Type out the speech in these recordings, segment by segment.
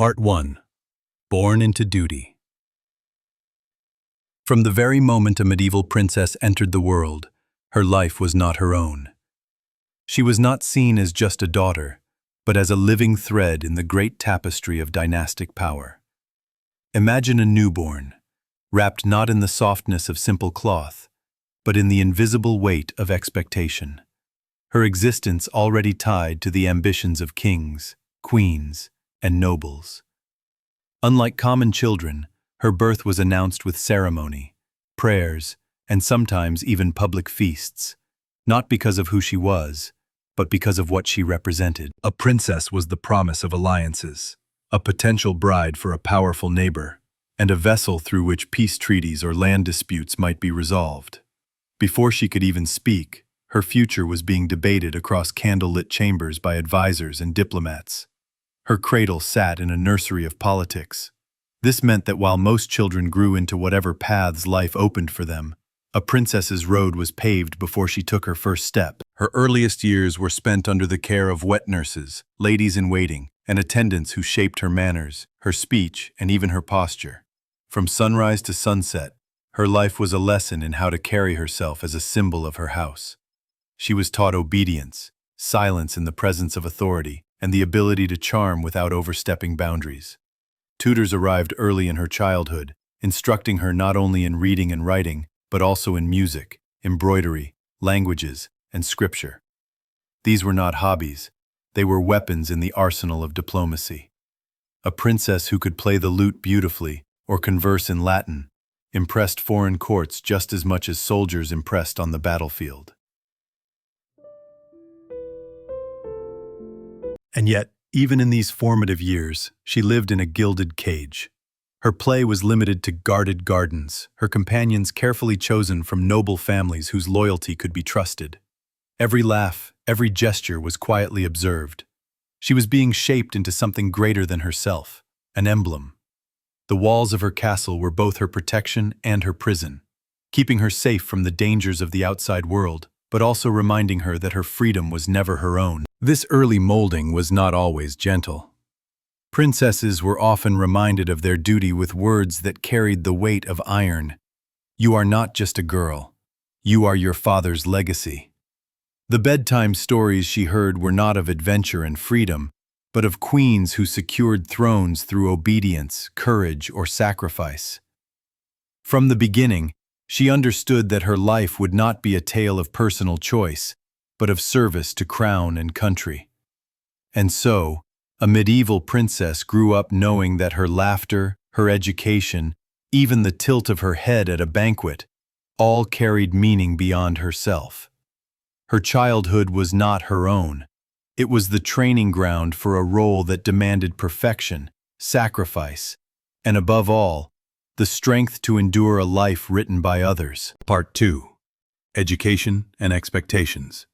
Part 1. Born into Duty. From the very moment a medieval princess entered the world, her life was not her own. She was not seen as just a daughter, but as a living thread in the great tapestry of dynastic power. Imagine a newborn, wrapped not in the softness of simple cloth, but in the invisible weight of expectation. Her existence already tied to the ambitions of kings, queens, and nobles. Unlike common children, her birth was announced with ceremony, prayers, and sometimes even public feasts, not because of who she was, but because of what she represented. A princess was the promise of alliances, a potential bride for a powerful neighbor, and a vessel through which peace treaties or land disputes might be resolved. Before she could even speak, her future was being debated across candlelit chambers by advisors and diplomats. Her cradle sat in a nursery of politics. This meant that while most children grew into whatever paths life opened for them, a princess's road was paved before she took her first step. Her earliest years were spent under the care of wet nurses, ladies-in-waiting, and attendants who shaped her manners, her speech, and even her posture. From sunrise to sunset, her life was a lesson in how to carry herself as a symbol of her house. She was taught obedience, silence in the presence of authority, and the ability to charm without overstepping boundaries. Tutors arrived early in her childhood, instructing her not only in reading and writing, but also in music, embroidery, languages, and scripture. These were not hobbies, they were weapons in the arsenal of diplomacy. A princess who could play the lute beautifully or converse in Latin impressed foreign courts just as much as soldiers impressed on the battlefield. And yet, even in these formative years, she lived in a gilded cage. Her play was limited to guarded gardens, her companions carefully chosen from noble families whose loyalty could be trusted. Every laugh, every gesture was quietly observed. She was being shaped into something greater than herself, an emblem. The walls of her castle were both her protection and her prison, keeping her safe from the dangers of the outside world, but also reminding her that her freedom was never her own. This early molding was not always gentle. Princesses were often reminded of their duty with words that carried the weight of iron. You are not just a girl. You are your father's legacy. The bedtime stories she heard were not of adventure and freedom, but of queens who secured thrones through obedience, courage, or sacrifice. From the beginning, she understood that her life would not be a tale of personal choice, but of service to crown and country. And so, a medieval princess grew up knowing that her laughter, her education, even the tilt of her head at a banquet, all carried meaning beyond herself. Her childhood was not her own. It was the training ground for a role that demanded perfection, sacrifice, and above all, the strength to endure a life written by others. Part 2. Education and Expectations.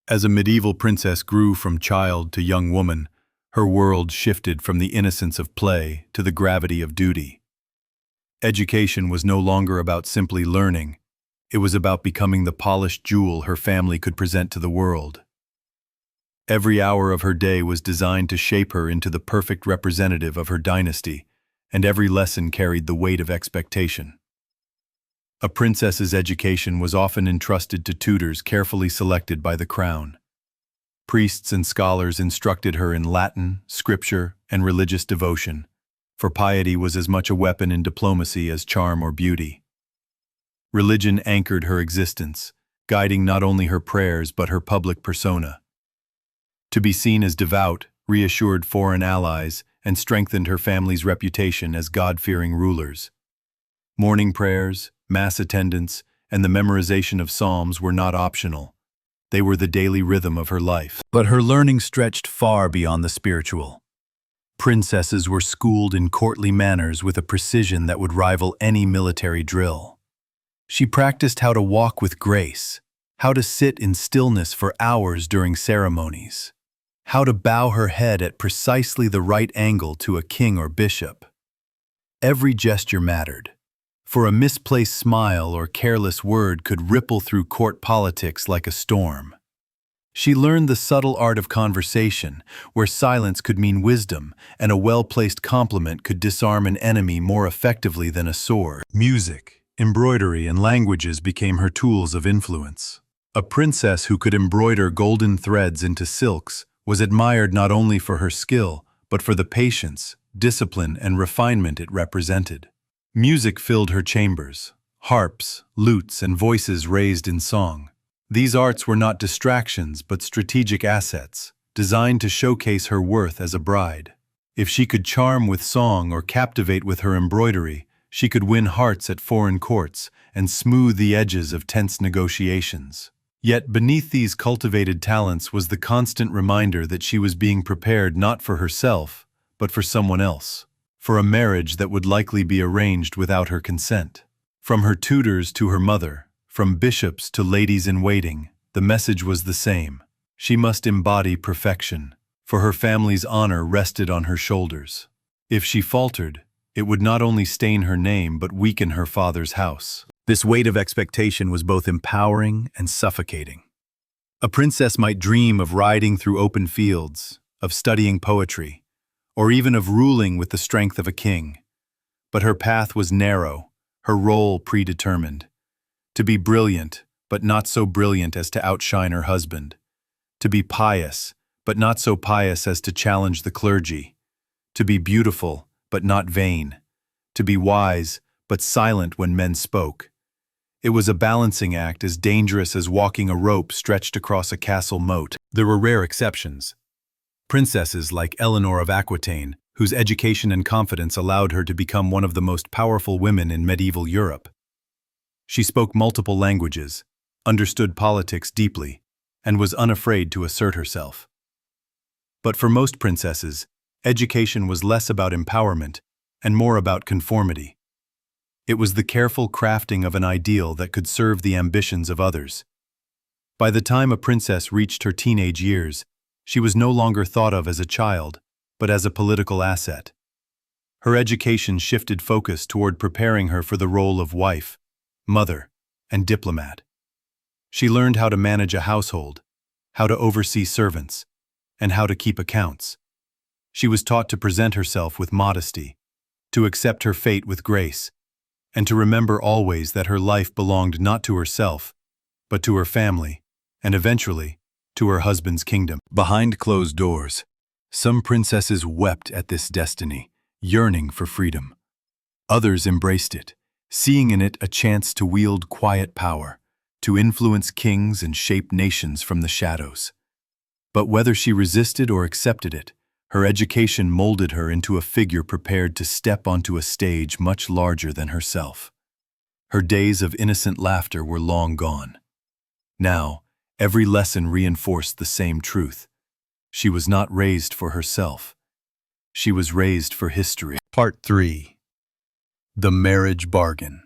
As a medieval princess grew from child to young woman, her world shifted from the innocence of play to the gravity of duty. Education was no longer about simply learning. It was about becoming the polished jewel her family could present to the world. Every hour of her day was designed to shape her into the perfect representative of her dynasty, and every lesson carried the weight of expectation. A princess's education was often entrusted to tutors carefully selected by the crown. Priests and scholars instructed her in Latin, scripture, and religious devotion, for piety was as much a weapon in diplomacy as charm or beauty. Religion anchored her existence, guiding not only her prayers but her public persona. To be seen as devout reassured foreign allies and strengthened her family's reputation as God-fearing rulers. Morning prayers, mass attendance, and the memorization of psalms were not optional. They were the daily rhythm of her life. But her learning stretched far beyond the spiritual. Princesses were schooled in courtly manners with a precision that would rival any military drill. She practiced how to walk with grace, how to sit in stillness for hours during ceremonies, how to bow her head at precisely the right angle to a king or bishop. Every gesture mattered, for a misplaced smile or careless word could ripple through court politics like a storm. She learned the subtle art of conversation, where silence could mean wisdom, and a well-placed compliment could disarm an enemy more effectively than a sword. Music, embroidery, and languages became her tools of influence. A princess who could embroider golden threads into silks was admired not only for her skill, but for the patience, discipline, and refinement it represented. Music filled her chambers, harps, lutes, and voices raised in song. These arts were not distractions but strategic assets, designed to showcase her worth as a bride. If she could charm with song or captivate with her embroidery, she could win hearts at foreign courts and smooth the edges of tense negotiations. Yet beneath these cultivated talents was the constant reminder that she was being prepared not for herself, but for someone else, for a marriage that would likely be arranged without her consent. From her tutors to her mother, from bishops to ladies-in-waiting, the message was the same. She must embody perfection, for her family's honor rested on her shoulders. If she faltered, it would not only stain her name but weaken her father's house. This weight of expectation was both empowering and suffocating. A princess might dream of riding through open fields, of studying poetry, or even of ruling with the strength of a king. But her path was narrow, her role predetermined. To be brilliant, but not so brilliant as to outshine her husband. To be pious, but not so pious as to challenge the clergy. To be beautiful, but not vain. To be wise, but silent when men spoke. It was a balancing act as dangerous as walking a rope stretched across a castle moat. There were rare exceptions. Princesses like Eleanor of Aquitaine, whose education and confidence allowed her to become one of the most powerful women in medieval Europe. She spoke multiple languages, understood politics deeply, and was unafraid to assert herself. But for most princesses, education was less about empowerment and more about conformity. It was the careful crafting of an ideal that could serve the ambitions of others. By the time a princess reached her teenage years, she was no longer thought of as a child, but as a political asset. Her education shifted focus toward preparing her for the role of wife, mother, and diplomat. She learned how to manage a household, how to oversee servants, and how to keep accounts. She was taught to present herself with modesty, to accept her fate with grace, and to remember always that her life belonged not to herself, but to her family, and eventually, to her husband's kingdom. Behind closed doors, some princesses wept at this destiny, yearning for freedom. Others embraced it, seeing in it a chance to wield quiet power, to influence kings and shape nations from the shadows. But whether she resisted or accepted it, her education molded her into a figure prepared to step onto a stage much larger than herself. Her days of innocent laughter were long gone. Now, every lesson reinforced the same truth. She was not raised for herself. She was raised for history. Part 3. The Marriage Bargain.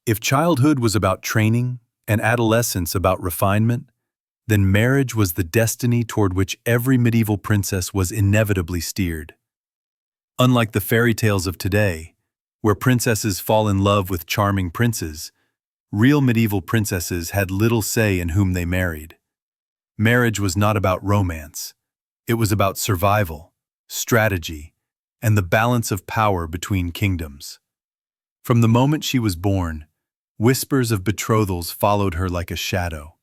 If childhood was about training and adolescence about refinement, then marriage was the destiny toward which every medieval princess was inevitably steered. Unlike the fairy tales of today, where princesses fall in love with charming princes, real medieval princesses had little say in whom they married. Marriage was not about romance. It was about survival, strategy, and the balance of power between kingdoms. From the moment she was born, whispers of betrothals followed her like a shadow.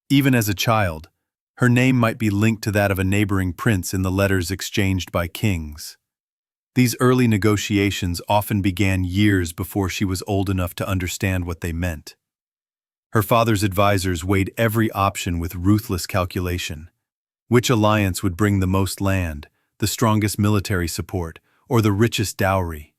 Even as a child, her name might be linked to that of a neighboring prince in the letters exchanged by kings. These early negotiations often began years before she was old enough to understand what they meant. Her father's advisors weighed every option with ruthless calculation. Which alliance would bring the most land, the strongest military support, or the richest dowry?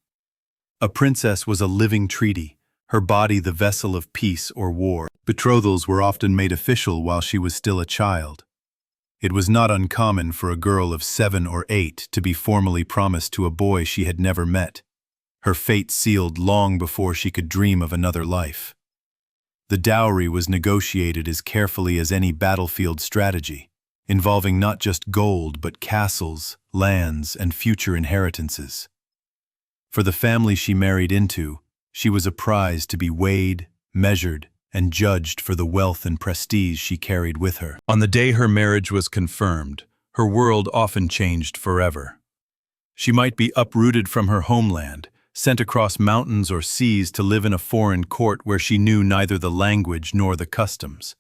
A princess was a living treaty, her body the vessel of peace or war. Betrothals were often made official while she was still a child. It was not uncommon for a girl of 7 or 8 to be formally promised to a boy she had never met, her fate sealed long before she could dream of another life. The dowry was negotiated as carefully as any battlefield strategy, involving not just gold but castles, lands, and future inheritances. For the family she married into, she was a prize to be weighed, measured, and judged for the wealth and prestige she carried with her. On the day her marriage was confirmed, her world often changed forever. She might be uprooted from her homeland, sent across mountains or seas to live in a foreign court where she knew neither the language nor the customs.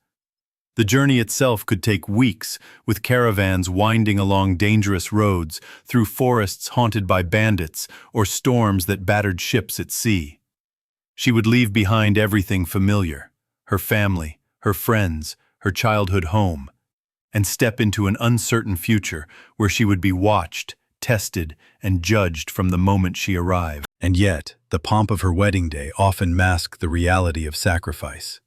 The journey itself could take weeks, with caravans winding along dangerous roads, through forests haunted by bandits, or storms that battered ships at sea. She would leave behind everything familiar, her family, her friends, her childhood home, and step into an uncertain future where she would be watched, tested, and judged from the moment she arrived. And yet, the pomp of her wedding day often masked the reality of sacrifice.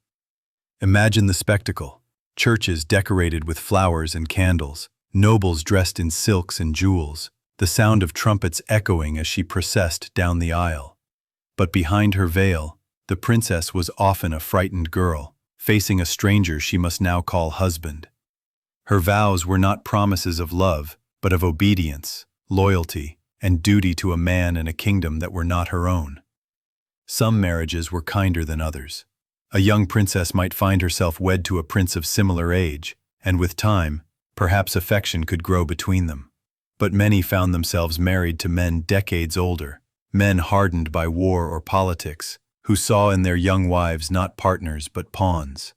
Imagine the spectacle. Churches decorated with flowers and candles, nobles dressed in silks and jewels, the sound of trumpets echoing as she processed down the aisle. But behind her veil, the princess was often a frightened girl, facing a stranger she must now call husband. Her vows were not promises of love, but of obedience, loyalty, and duty to a man and a kingdom that were not her own. Some marriages were kinder than others. A young princess might find herself wed to a prince of similar age, and with time, perhaps affection could grow between them. But many found themselves married to men decades older, men hardened by war or politics, who saw in their young wives not partners but pawns.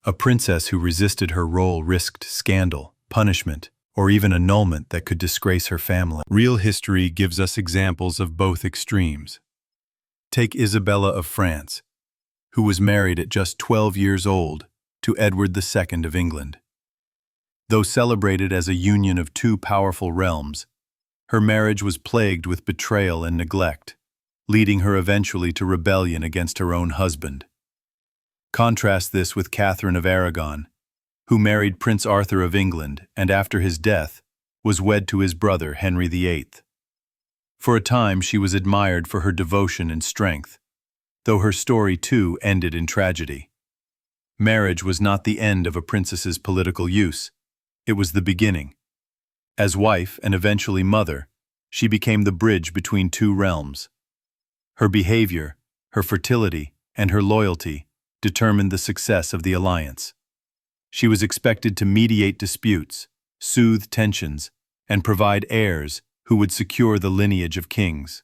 A princess who resisted her role risked scandal, punishment, or even annulment that could disgrace her family. Real history gives us examples of both extremes. Take Isabella of France, who was married at just 12 years old to Edward II of England. Though celebrated as a union of two powerful realms, her marriage was plagued with betrayal and neglect, leading her eventually to rebellion against her own husband. Contrast this with Catherine of Aragon, who married Prince Arthur of England and after his death was wed to his brother Henry VIII. For a time she was admired for her devotion and strength, though her story too ended in tragedy. Marriage was not the end of a princess's political use, it was the beginning. As wife and eventually mother, she became the bridge between two realms. Her behavior, her fertility, and her loyalty determined the success of the alliance. She was expected to mediate disputes, soothe tensions, and provide heirs who would secure the lineage of kings.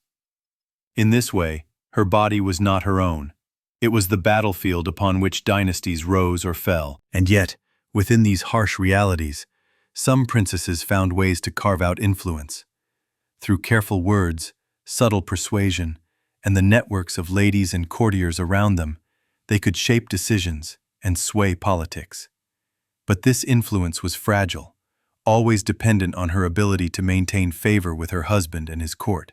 In this way, her body was not her own. It was the battlefield upon which dynasties rose or fell. And yet, within these harsh realities, some princesses found ways to carve out influence. Through careful words, subtle persuasion, and the networks of ladies and courtiers around them, they could shape decisions and sway politics. But this influence was fragile, always dependent on her ability to maintain favor with her husband and his court.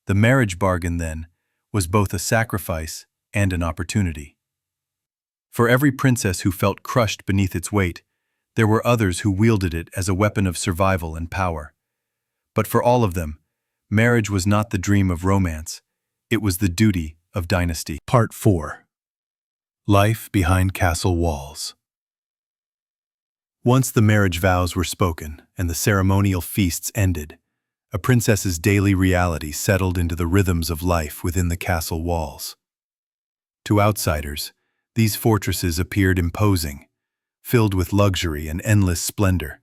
The marriage bargain, then, was both a sacrifice and an opportunity. For every princess who felt crushed beneath its weight, there were others who wielded it as a weapon of survival and power. But for all of them, marriage was not the dream of romance, it was the duty of dynasty. Part 4. Life behind castle walls. Once the marriage vows were spoken and the ceremonial feasts ended, a princess's daily reality settled into the rhythms of life within the castle walls. To outsiders, these fortresses appeared imposing, filled with luxury and endless splendor.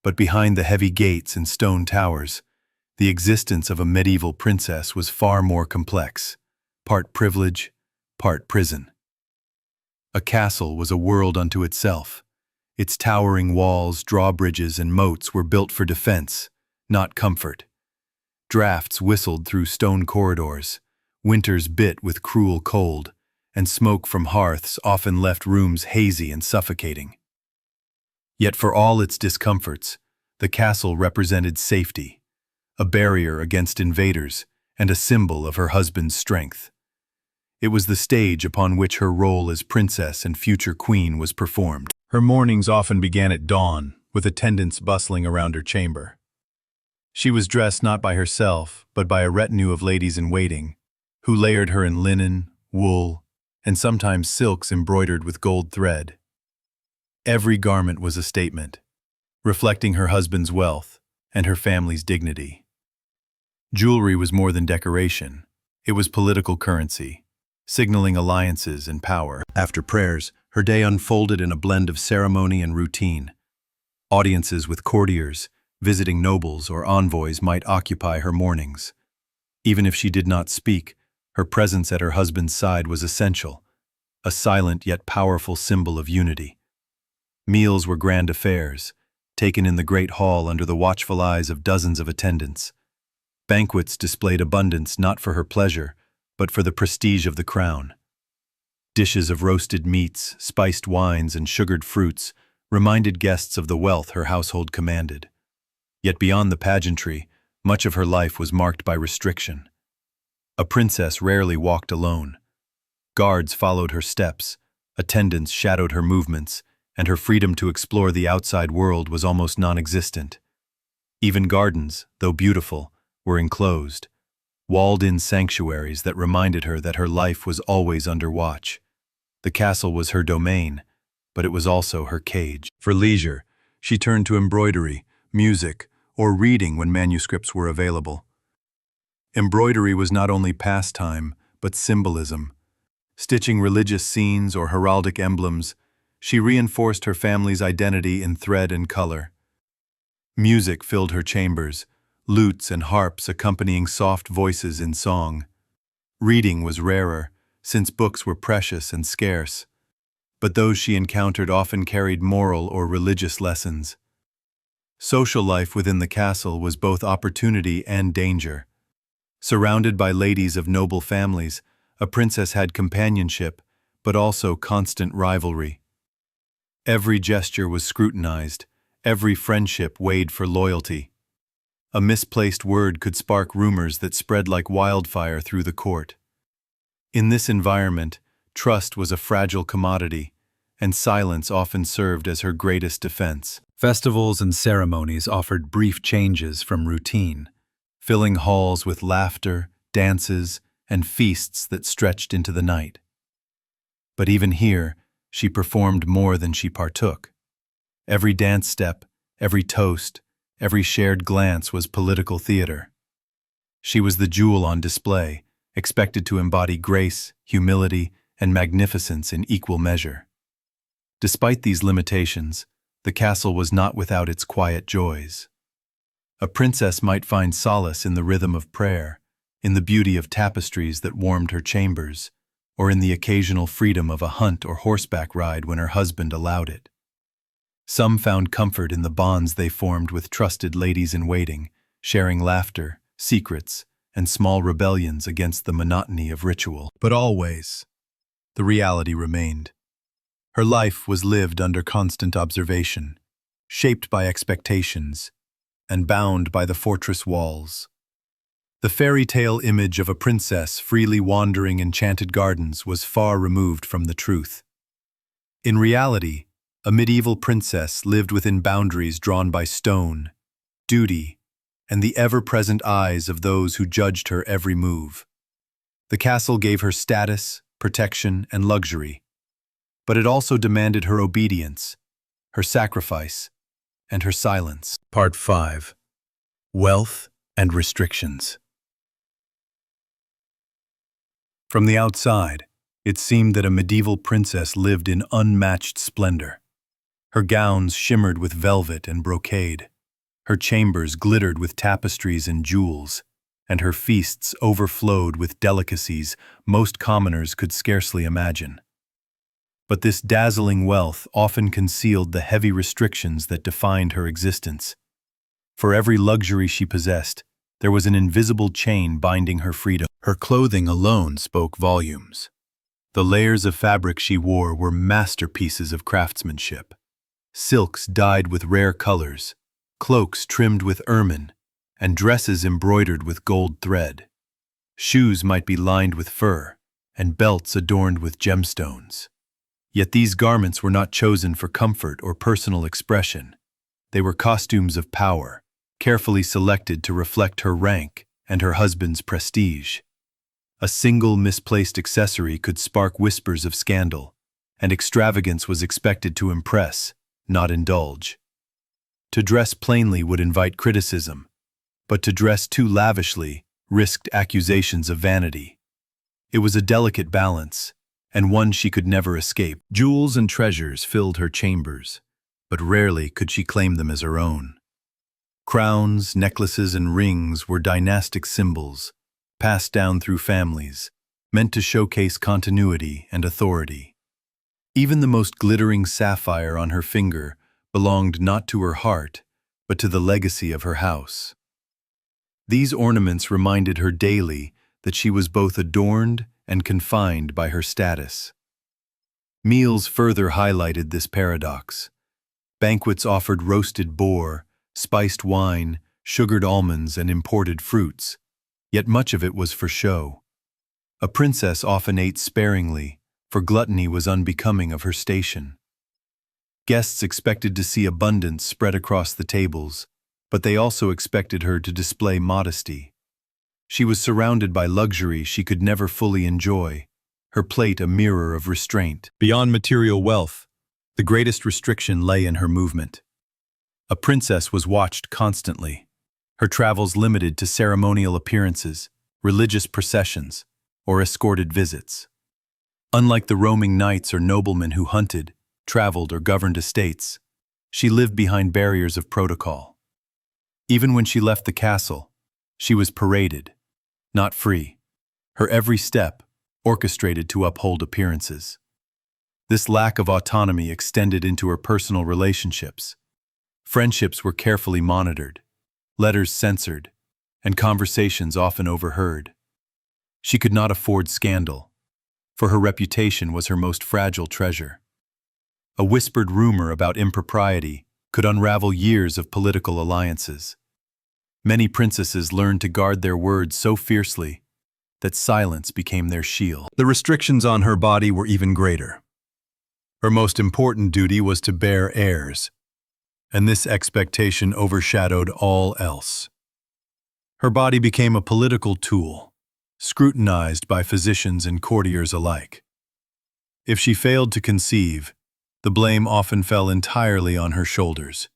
But behind the heavy gates and stone towers, the existence of a medieval princess was far more complex, part privilege, part prison. A castle was a world unto itself. Its towering walls, drawbridges, and moats were built for defense, not comfort. Drafts whistled through stone corridors, winters bit with cruel cold, and smoke from hearths often left rooms hazy and suffocating. Yet for all its discomforts, the castle represented safety, a barrier against invaders, and a symbol of her husband's strength. It was the stage upon which her role as princess and future queen was performed. Her mornings often began at dawn, with attendants bustling around her chamber. She was dressed not by herself, but by a retinue of ladies-in-waiting, who layered her in linen, wool, and sometimes silks embroidered with gold thread. Every garment was a statement, reflecting her husband's wealth and her family's dignity. Jewelry was more than decoration. It was political currency, signaling alliances and power. After prayers, her day unfolded in a blend of ceremony and routine. Audiences with courtiers, visiting nobles, or envoys might occupy her mornings. Even if she did not speak, her presence at her husband's side was essential, a silent yet powerful symbol of unity. Meals were grand affairs, taken in the great hall under the watchful eyes of dozens of attendants. Banquets displayed abundance not for her pleasure, but for the prestige of the crown. Dishes of roasted meats, spiced wines, and sugared fruits reminded guests of the wealth her household commanded. Yet beyond the pageantry, much of her life was marked by restriction. A princess rarely walked alone. Guards followed her steps, attendants shadowed her movements, and her freedom to explore the outside world was almost non-existent. Even gardens, though beautiful, were enclosed, walled-in sanctuaries that reminded her that her life was always under watch. The castle was her domain, but it was also her cage. For leisure, she turned to embroidery, music, or reading when manuscripts were available. Embroidery was not only pastime, but symbolism. Stitching religious scenes or heraldic emblems, she reinforced her family's identity in thread and color. Music filled her chambers, lutes and harps accompanying soft voices in song. Reading was rarer, since books were precious and scarce, but those she encountered often carried moral or religious lessons. Social life within the castle was both opportunity and danger. Surrounded by ladies of noble families, a princess had companionship, but also constant rivalry. Every gesture was scrutinized, every friendship weighed for loyalty. A misplaced word could spark rumors that spread like wildfire through the court. In this environment, trust was a fragile commodity, and silence often served as her greatest defense. Festivals and ceremonies offered brief changes from routine, filling halls with laughter, dances, and feasts that stretched into the night. But even here, she performed more than she partook. Every dance step, every toast, every shared glance was political theater. She was the jewel on display, expected to embody grace, humility, and magnificence in equal measure. Despite these limitations, the castle was not without its quiet joys. A princess might find solace in the rhythm of prayer, in the beauty of tapestries that warmed her chambers, or in the occasional freedom of a hunt or horseback ride when her husband allowed it. Some found comfort in the bonds they formed with trusted ladies-in-waiting, sharing laughter, secrets, and small rebellions against the monotony of ritual. But always, the reality remained. Her life was lived under constant observation, shaped by expectations, and bound by the fortress walls. The fairy tale image of a princess freely wandering enchanted gardens was far removed from the truth. In reality, a medieval princess lived within boundaries drawn by stone, duty, and the ever-present eyes of those who judged her every move. The castle gave her status, protection, and luxury, but it also demanded her obedience, her sacrifice, and her silence. Part 5. Wealth and Restrictions. From the outside, it seemed that a medieval princess lived in unmatched splendor. Her gowns shimmered with velvet and brocade. Her chambers glittered with tapestries and jewels, and her feasts overflowed with delicacies most commoners could scarcely imagine. But this dazzling wealth often concealed the heavy restrictions that defined her existence. For every luxury she possessed, there was an invisible chain binding her freedom. Her clothing alone spoke volumes. The layers of fabric she wore were masterpieces of craftsmanship. Silks dyed with rare colors, cloaks trimmed with ermine, and dresses embroidered with gold thread. Shoes might be lined with fur, and belts adorned with gemstones. Yet these garments were not chosen for comfort or personal expression. They were costumes of power, carefully selected to reflect her rank and her husband's prestige. A single misplaced accessory could spark whispers of scandal, and extravagance was expected to impress, not indulge. To dress plainly would invite criticism, but to dress too lavishly risked accusations of vanity. It was a delicate balance, and one she could never escape. Jewels and treasures filled her chambers, but rarely could she claim them as her own. Crowns, necklaces, and rings were dynastic symbols, passed down through families, meant to showcase continuity and authority. Even the most glittering sapphire on her finger belonged not to her heart, but to the legacy of her house. These ornaments reminded her daily that she was both adorned and confined by her status. Meals further highlighted this paradox. Banquets offered roasted boar, spiced wine, sugared almonds, and imported fruits, yet much of it was for show. A princess often ate sparingly, for gluttony was unbecoming of her station. Guests expected to see abundance spread across the tables, but they also expected her to display modesty. She was surrounded by luxury she could never fully enjoy, her plate a mirror of restraint. Beyond material wealth, the greatest restriction lay in her movement. A princess was watched constantly, her travels limited to ceremonial appearances, religious processions, or escorted visits. Unlike the roaming knights or noblemen who hunted, traveled, or governed estates, she lived behind barriers of protocol. Even when she left the castle, she was paraded, not free, her every step orchestrated to uphold appearances. This lack of autonomy extended into her personal relationships. Friendships were carefully monitored, letters censored, and conversations often overheard. She could not afford scandal, for her reputation was her most fragile treasure. A whispered rumor about impropriety could unravel years of political alliances. Many princesses learned to guard their words so fiercely that silence became their shield. The restrictions on her body were even greater. Her most important duty was to bear heirs, and this expectation overshadowed all else. Her body became a political tool, scrutinized by physicians and courtiers alike. If she failed to conceive, the blame often fell entirely on her shoulders,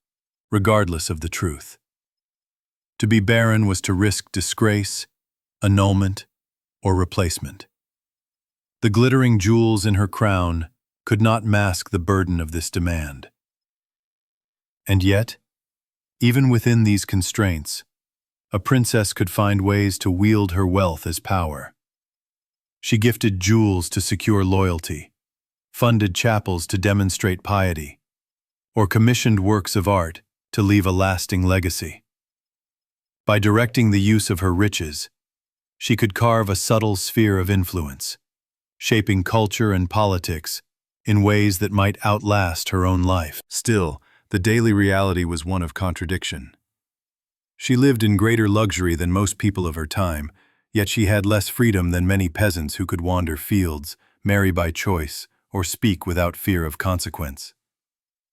regardless of the truth. To be barren was to risk disgrace, annulment, or replacement. The glittering jewels in her crown could not mask the burden of this demand. And yet, even within these constraints, a princess could find ways to wield her wealth as power. She gifted jewels to secure loyalty, funded chapels to demonstrate piety, or commissioned works of art to leave a lasting legacy. By directing the use of her riches, she could carve a subtle sphere of influence, shaping culture and politics in ways that might outlast her own life. Still, the daily reality was one of contradiction. She lived in greater luxury than most people of her time, yet she had less freedom than many peasants who could wander fields, marry by choice, or speak without fear of consequence.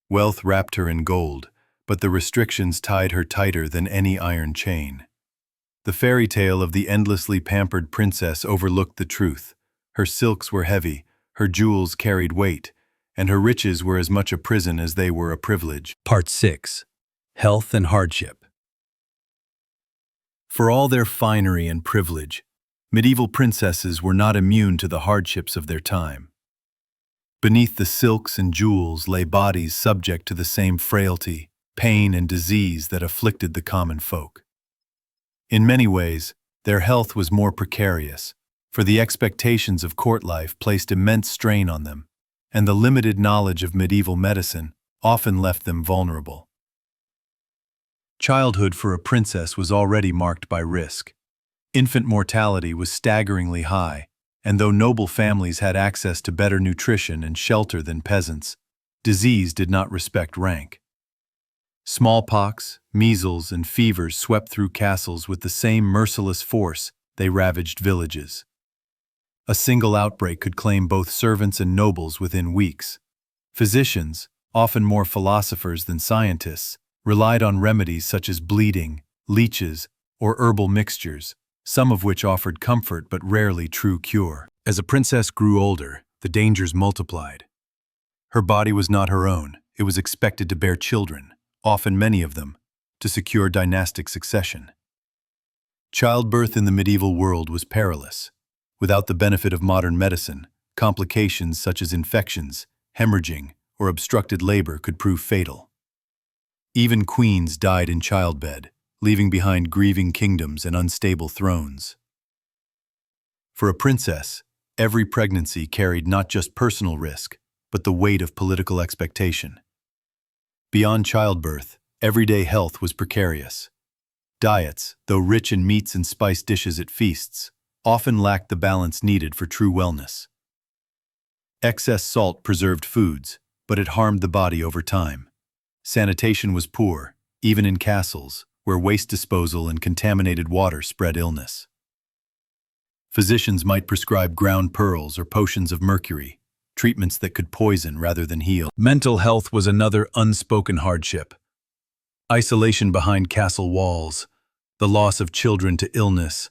Wealth wrapped her in gold, but the restrictions tied her tighter than any iron chain. The fairy tale of the endlessly pampered princess overlooked the truth. Her silks were heavy, her jewels carried weight, and her riches were as much a prison as they were a privilege. Part 6. Health and Hardship. For all their finery and privilege, medieval princesses were not immune to the hardships of their time. Beneath the silks and jewels lay bodies subject to the same frailty, pain, and disease that afflicted the common folk. In many ways, their health was more precarious, for the expectations of court life placed immense strain on them, and the limited knowledge of medieval medicine often left them vulnerable. Childhood for a princess was already marked by risk. Infant mortality was staggeringly high, and though noble families had access to better nutrition and shelter than peasants, disease did not respect rank. Smallpox, measles, and fevers swept through castles with the same merciless force they ravaged villages. A single outbreak could claim both servants and nobles within weeks. Physicians, often more philosophers than scientists, relied on remedies such as bleeding, leeches, or herbal mixtures, some of which offered comfort but rarely true cure. As a princess grew older, the dangers multiplied. Her body was not her own. It was expected to bear children, often many of them, to secure dynastic succession. Childbirth in the medieval world was perilous. Without the benefit of modern medicine, complications such as infections, hemorrhaging, or obstructed labor could prove fatal. Even queens died in childbed, leaving behind grieving kingdoms and unstable thrones. For a princess, every pregnancy carried not just personal risk, but the weight of political expectation. Beyond childbirth, everyday health was precarious. Diets, though rich in meats and spiced dishes at feasts, often lacked the balance needed for true wellness. Excess salt preserved foods, but it harmed the body over time. Sanitation was poor, even in castles, where waste disposal and contaminated water spread illness. Physicians might prescribe ground pearls or potions of mercury, treatments that could poison rather than heal. Mental health was another unspoken hardship. Isolation behind castle walls, the loss of children to illness,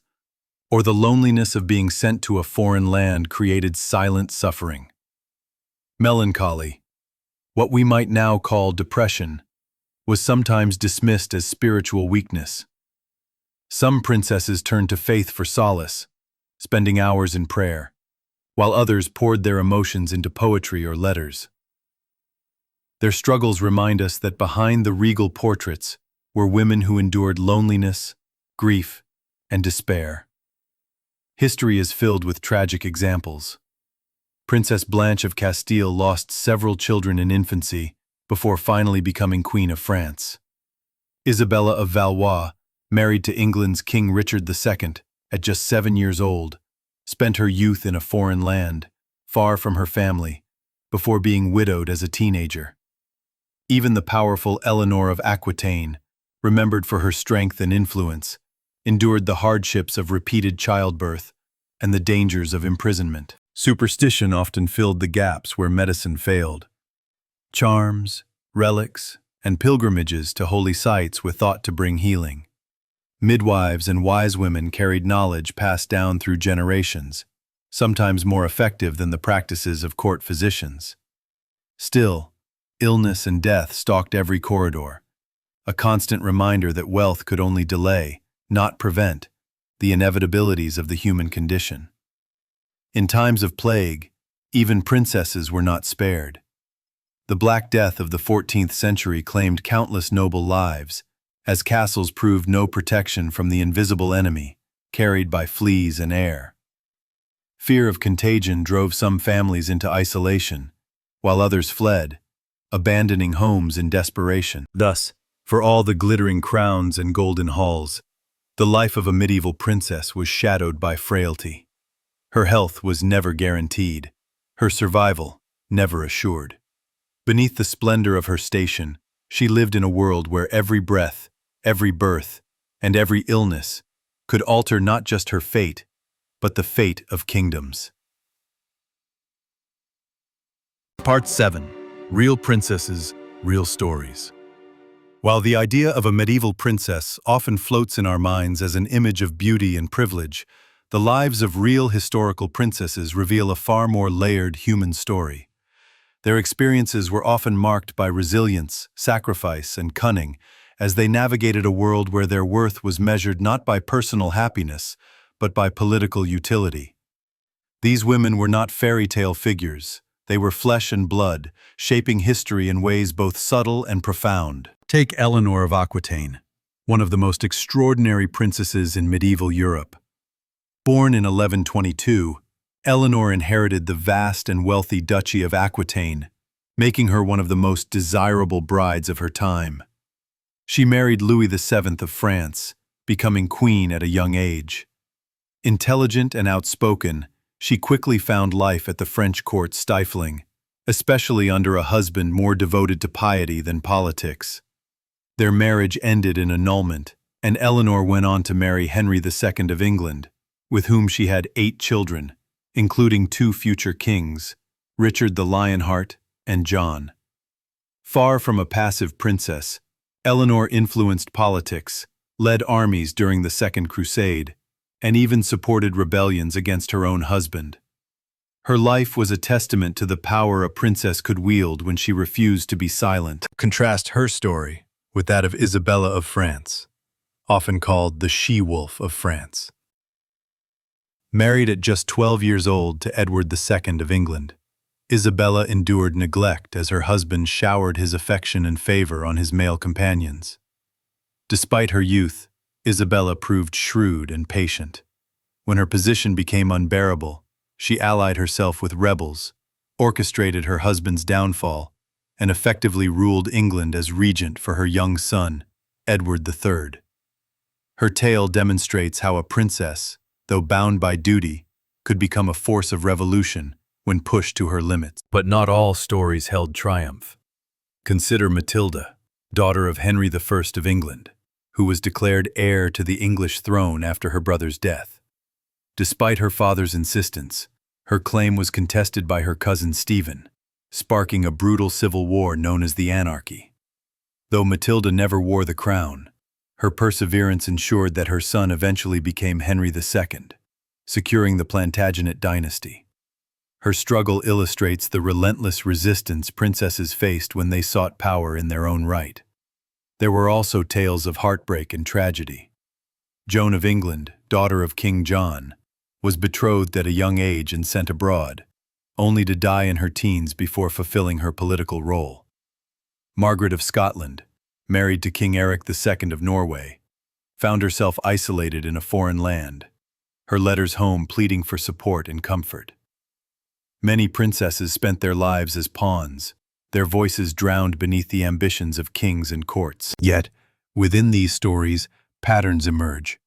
or the loneliness of being sent to a foreign land created silent suffering. Melancholy, what we might now call depression, was sometimes dismissed as spiritual weakness. Some princesses turned to faith for solace, spending hours in prayer, while others poured their emotions into poetry or letters. Their struggles remind us that behind the regal portraits were women who endured loneliness, grief, and despair. History is filled with tragic examples. Princess Blanche of Castile lost several children in infancy before finally becoming Queen of France. Isabella of Valois, married to England's King Richard II at just 7 years old, spent her youth in a foreign land, far from her family, before being widowed as a teenager. Even the powerful Eleanor of Aquitaine, remembered for her strength and influence, endured the hardships of repeated childbirth and the dangers of imprisonment. Superstition often filled the gaps where medicine failed. Charms, relics, and pilgrimages to holy sites were thought to bring healing. Midwives and wise women carried knowledge passed down through generations, sometimes more effective than the practices of court physicians. Still, illness and death stalked every corridor, a constant reminder that wealth could only delay, not prevent, the inevitabilities of the human condition. In times of plague, even princesses were not spared. The Black Death of the 14th century claimed countless noble lives, as castles proved no protection from the invisible enemy, carried by fleas and air. Fear of contagion drove some families into isolation, while others fled, abandoning homes in desperation. Thus, for all the glittering crowns and golden halls, the life of a medieval princess was shadowed by frailty. Her health was never guaranteed, her survival never assured. Beneath the splendor of her station, she lived in a world where every breath, every birth, and every illness could alter not just her fate, but the fate of kingdoms. Part 7. Real Princesses, Real Stories. While the idea of a medieval princess often floats in our minds as an image of beauty and privilege, the lives of real historical princesses reveal a far more layered human story. Their experiences were often marked by resilience, sacrifice, and cunning, as they navigated a world where their worth was measured not by personal happiness, but by political utility. These women were not fairy tale figures. They were flesh and blood, shaping history in ways both subtle and profound. Take Eleanor of Aquitaine, one of the most extraordinary princesses in medieval Europe. Born in 1122, Eleanor inherited the vast and wealthy Duchy of Aquitaine, making her one of the most desirable brides of her time. She married Louis VII of France, becoming queen at a young age. Intelligent and outspoken, she quickly found life at the French court stifling, especially under a husband more devoted to piety than politics. Their marriage ended in annulment, and Eleanor went on to marry Henry II of England, with whom she had 8 children, including 2 future kings, Richard the Lionheart and John. Far from a passive princess, Eleanor influenced politics, led armies during the Second Crusade, and even supported rebellions against her own husband. Her life was a testament to the power a princess could wield when she refused to be silent. Contrast her story with that of Isabella of France, often called the she-wolf of France. Married at just 12 years old to Edward II of England, Isabella endured neglect as her husband showered his affection and favor on his male companions. Despite her youth, Isabella proved shrewd and patient. When her position became unbearable, she allied herself with rebels, orchestrated her husband's downfall, and effectively ruled England as regent for her young son, Edward III. Her tale demonstrates how a princess, though bound by duty, could become a force of revolution when pushed to her limits. But not all stories held triumph. Consider Matilda, daughter of Henry I of England, who was declared heir to the English throne after her brother's death. Despite her father's insistence, her claim was contested by her cousin Stephen, sparking a brutal civil war known as the Anarchy. Though Matilda never wore the crown, her perseverance ensured that her son eventually became Henry II, securing the Plantagenet dynasty. Her struggle illustrates the relentless resistance princesses faced when they sought power in their own right. There were also tales of heartbreak and tragedy. Joan of England, daughter of King John, was betrothed at a young age and sent abroad, only to die in her teens before fulfilling her political role. Margaret of Scotland, married to King Eric II of Norway, found herself isolated in a foreign land, her letters home pleading for support and comfort. Many princesses spent their lives as pawns, their voices drowned beneath the ambitions of kings and courts. Yet, within these stories, patterns emerge.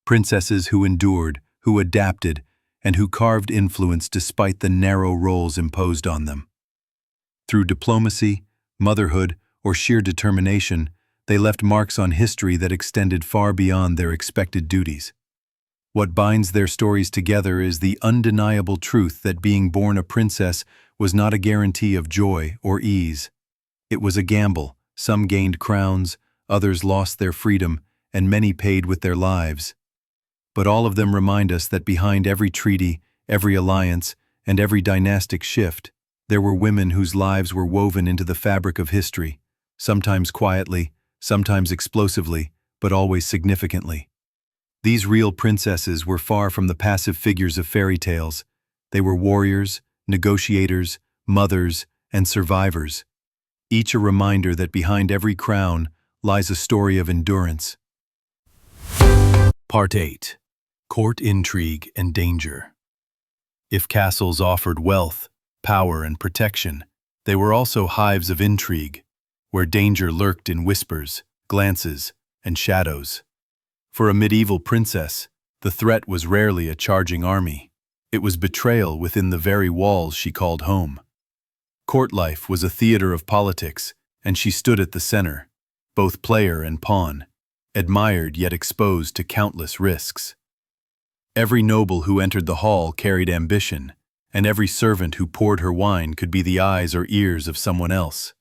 Princesses who endured, who adapted, and who carved influence despite the narrow roles imposed on them. Through diplomacy, motherhood, or sheer determination, they left marks on history that extended far beyond their expected duties. What binds their stories together is the undeniable truth that being born a princess was not a guarantee of joy or ease. It was a gamble. Some gained crowns, others lost their freedom, and many paid with their lives. But all of them remind us that behind every treaty, every alliance, and every dynastic shift, there were women whose lives were woven into the fabric of history, sometimes quietly, sometimes explosively, but always significantly. These real princesses were far from the passive figures of fairy tales. They were warriors, negotiators, mothers, and survivors, each a reminder that behind every crown lies a story of endurance. Part 8. Court Intrigue and Danger. If castles offered wealth, power, and protection, they were also hives of intrigue, where danger lurked in whispers, glances, and shadows. For a medieval princess, the threat was rarely a charging army. It was betrayal within the very walls she called home. Court life was a theater of politics, and she stood at the center, both player and pawn, admired yet exposed to countless risks. Every noble who entered the hall carried ambition, and every servant who poured her wine could be the eyes or ears of someone else.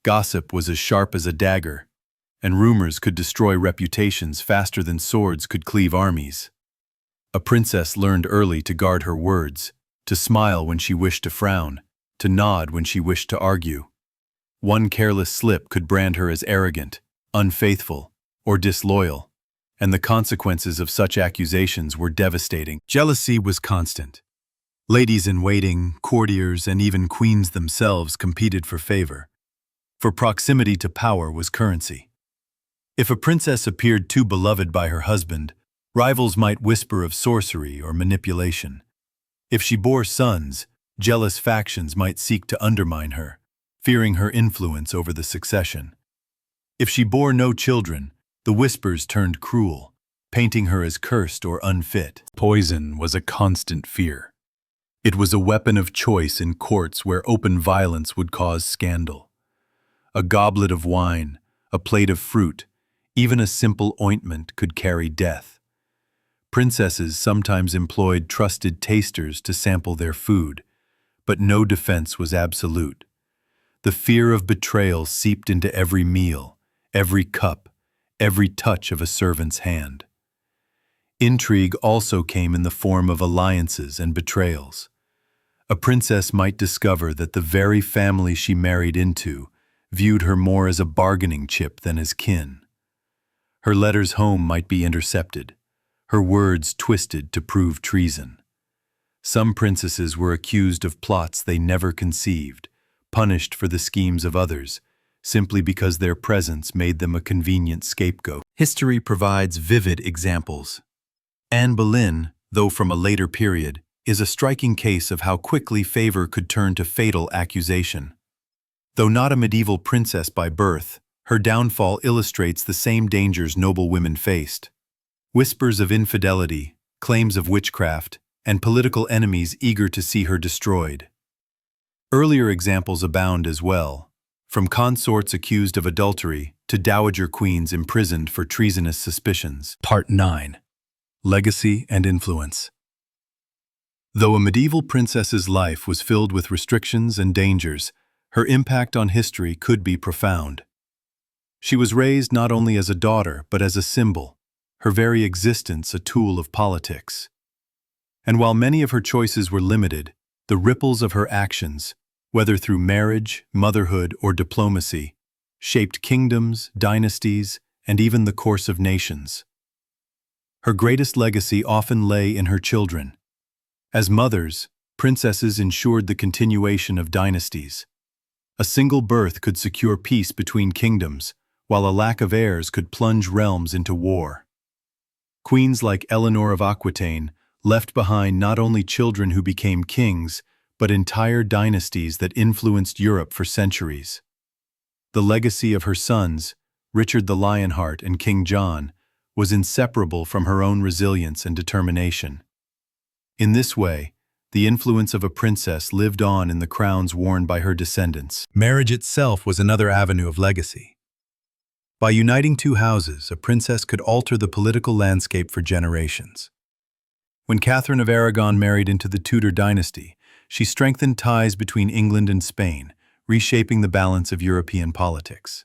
Gossip was as sharp as a dagger, and rumors could destroy reputations faster than swords could cleave armies. A princess learned early to guard her words, to smile when she wished to frown, to nod when she wished to argue. One careless slip could brand her as arrogant, unfaithful, or disloyal, and the consequences of such accusations were devastating. Jealousy was constant. Ladies-in-waiting, courtiers, and even queens themselves competed for favor. For proximity to power was currency. If a princess appeared too beloved by her husband, rivals might whisper of sorcery or manipulation. If she bore sons, jealous factions might seek to undermine her, fearing her influence over the succession. If she bore no children, the whispers turned cruel, painting her as cursed or unfit. Poison was a constant fear. It was a weapon of choice in courts where open violence would cause scandal. A goblet of wine, a plate of fruit, even a simple ointment could carry death. Princesses sometimes employed trusted tasters to sample their food, but no defense was absolute. The fear of betrayal seeped into every meal, every cup, every touch of a servant's hand. Intrigue also came in the form of alliances and betrayals. A princess might discover that the very family she married into viewed her more as a bargaining chip than as kin. Her letters home might be intercepted, her words twisted to prove treason. Some princesses were accused of plots they never conceived, punished for the schemes of others, simply because their presence made them a convenient scapegoat. History provides vivid examples. Anne Boleyn, though from a later period, is a striking case of how quickly favor could turn to fatal accusation. Though not a medieval princess by birth, her downfall illustrates the same dangers noble women faced. Whispers of infidelity, claims of witchcraft, and political enemies eager to see her destroyed. Earlier examples abound as well, from consorts accused of adultery to dowager queens imprisoned for treasonous suspicions. Part 9. Legacy and Influence. Though a medieval princess's life was filled with restrictions and dangers, her impact on history could be profound. She was raised not only as a daughter but as a symbol, her very existence a tool of politics. And while many of her choices were limited, the ripples of her actions, whether through marriage, motherhood, or diplomacy, shaped kingdoms, dynasties, and even the course of nations. Her greatest legacy often lay in her children. As mothers, princesses ensured the continuation of dynasties. A single birth could secure peace between kingdoms, while a lack of heirs could plunge realms into war. Queens like Eleanor of Aquitaine left behind not only children who became kings, but entire dynasties that influenced Europe for centuries. The legacy of her sons, Richard the Lionheart and King John, was inseparable from her own resilience and determination. In this way, the influence of a princess lived on in the crowns worn by her descendants. Marriage itself was another avenue of legacy. By uniting two houses, a princess could alter the political landscape for generations. When Catherine of Aragon married into the Tudor dynasty, she strengthened ties between England and Spain, reshaping the balance of European politics.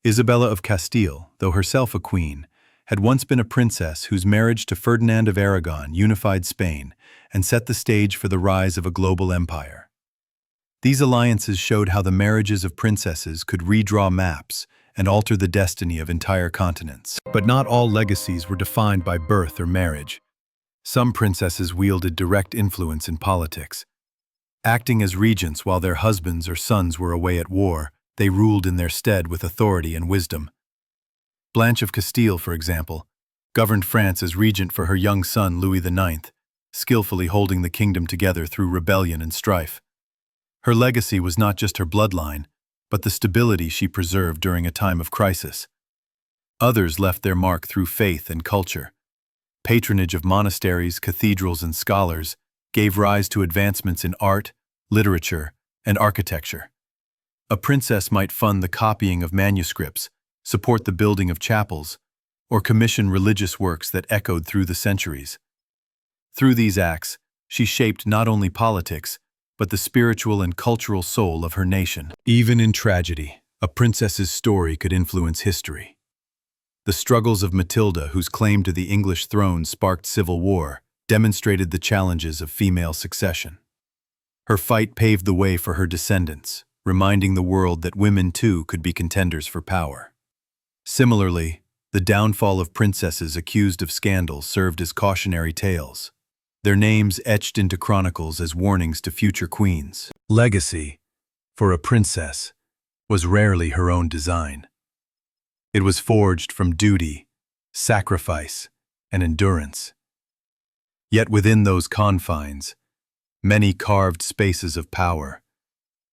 Isabella of Castile, though herself a queen, had once been a princess whose marriage to Ferdinand of Aragon unified Spain and set the stage for the rise of a global empire. These alliances showed how the marriages of princesses could redraw maps and alter the destiny of entire continents. But not all legacies were defined by birth or marriage. Some princesses wielded direct influence in politics. Acting as regents while their husbands or sons were away at war, they ruled in their stead with authority and wisdom. Blanche of Castile, for example, governed France as regent for her young son Louis IX, skillfully holding the kingdom together through rebellion and strife. Her legacy was not just her bloodline, but the stability she preserved during a time of crisis. Others left their mark through faith and culture. Patronage of monasteries, cathedrals, and scholars gave rise to advancements in art, literature, and architecture. A princess might fund the copying of manuscripts, support the building of chapels, or commission religious works that echoed through the centuries. Through these acts, she shaped not only politics, but the spiritual and cultural soul of her nation. Even in tragedy, a princess's story could influence history. The struggles of Matilda, whose claim to the English throne sparked civil war, demonstrated the challenges of female succession. Her fight paved the way for her descendants, reminding the world that women too could be contenders for power. Similarly, the downfall of princesses accused of scandal served as cautionary tales, their names etched into chronicles as warnings to future queens. Legacy, for a princess, was rarely her own design. It was forged from duty, sacrifice, and endurance. Yet within those confines, many carved spaces of power,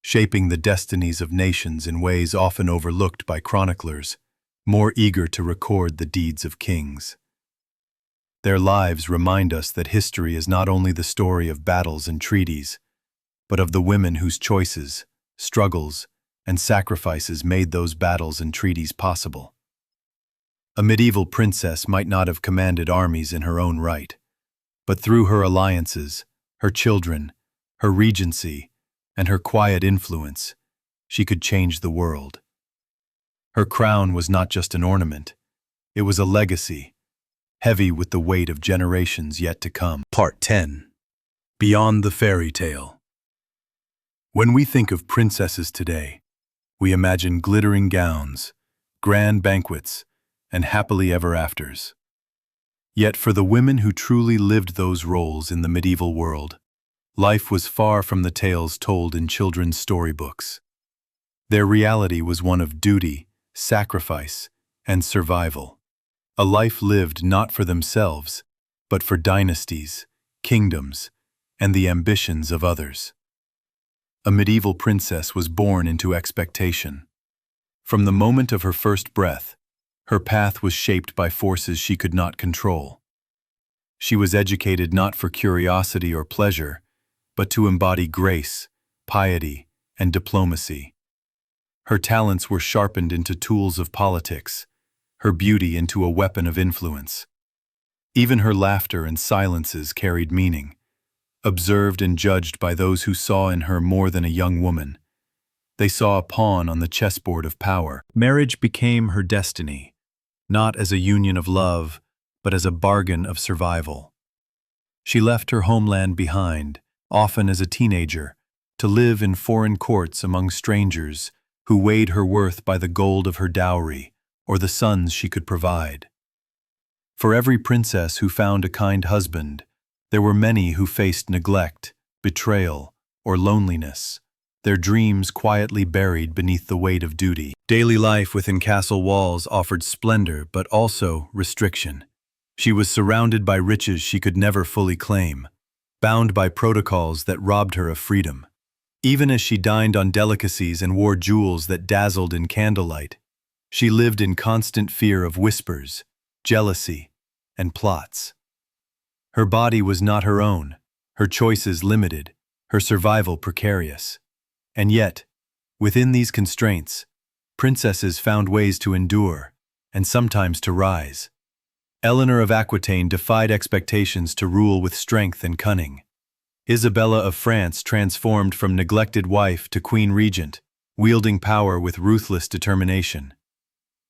shaping the destinies of nations in ways often overlooked by chroniclers, more eager to record the deeds of kings. Their lives remind us that history is not only the story of battles and treaties, but of the women whose choices, struggles, and sacrifices made those battles and treaties possible. A medieval princess might not have commanded armies in her own right, but through her alliances, her children, her regency, and her quiet influence, she could change the world. Her crown was not just an ornament, it was a legacy, heavy with the weight of generations yet to come. Part 10. Beyond the Fairy Tale. When we think of princesses today, we imagine glittering gowns, grand banquets, and happily ever afters. Yet for the women who truly lived those roles in the medieval world, life was far from the tales told in children's storybooks. Their reality was one of duty, sacrifice, and survival. A life lived not for themselves, but for dynasties, kingdoms, and the ambitions of others. A medieval princess was born into expectation. From the moment of her first breath, her path was shaped by forces she could not control. She was educated not for curiosity or pleasure, but to embody grace, piety, and diplomacy. Her talents were sharpened into tools of politics, her beauty into a weapon of influence. Even her laughter and silences carried meaning, observed and judged by those who saw in her more than a young woman. They saw a pawn on the chessboard of power. Marriage became her destiny, not as a union of love, but as a bargain of survival. She left her homeland behind, often as a teenager, to live in foreign courts among strangers who weighed her worth by the gold of her dowry or the sons she could provide. For every princess who found a kind husband, there were many who faced neglect, betrayal, or loneliness, their dreams quietly buried beneath the weight of duty. Daily life within castle walls offered splendor but also restriction. She was surrounded by riches she could never fully claim, bound by protocols that robbed her of freedom. Even as she dined on delicacies and wore jewels that dazzled in candlelight, she lived in constant fear of whispers, jealousy, and plots. Her body was not her own, her choices limited, her survival precarious. And yet, within these constraints, princesses found ways to endure, and sometimes to rise. Eleanor of Aquitaine defied expectations to rule with strength and cunning. Isabella of France transformed from neglected wife to queen regent, wielding power with ruthless determination.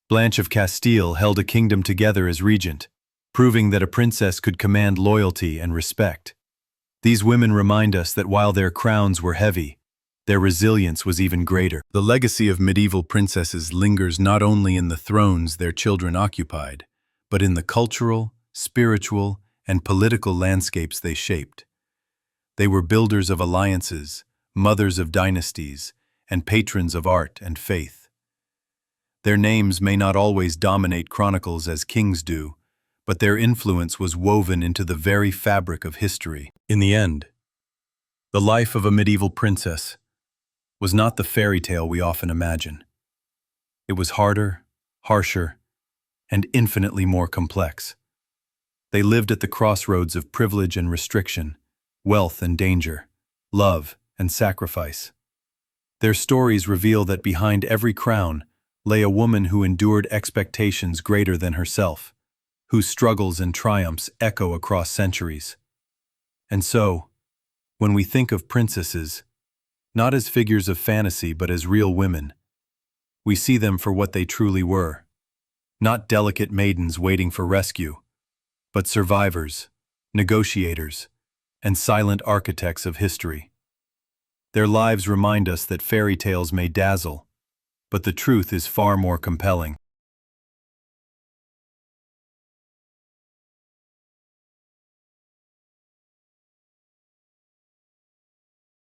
Blanche of Castile held a kingdom together as regent, proving that a princess could command loyalty and respect. These women remind us that while their crowns were heavy, their resilience was even greater. The legacy of medieval princesses lingers not only in the thrones their children occupied, but in the cultural, spiritual, and political landscapes they shaped. They were builders of alliances, mothers of dynasties, and patrons of art and faith. Their names may not always dominate chronicles as kings do, but their influence was woven into the very fabric of history. In the end, the life of a medieval princess was not the fairy tale we often imagine. It was harder, harsher, and infinitely more complex. They lived at the crossroads of privilege and restriction, wealth and danger, love and sacrifice. Their stories reveal that behind every crown lay a woman who endured expectations greater than herself, whose struggles and triumphs echo across centuries. And so, when we think of princesses, not as figures of fantasy but as real women, we see them for what they truly were. Not delicate maidens waiting for rescue, but survivors, negotiators, and silent architects of history. Their lives remind us that fairy tales may dazzle, but the truth is far more compelling.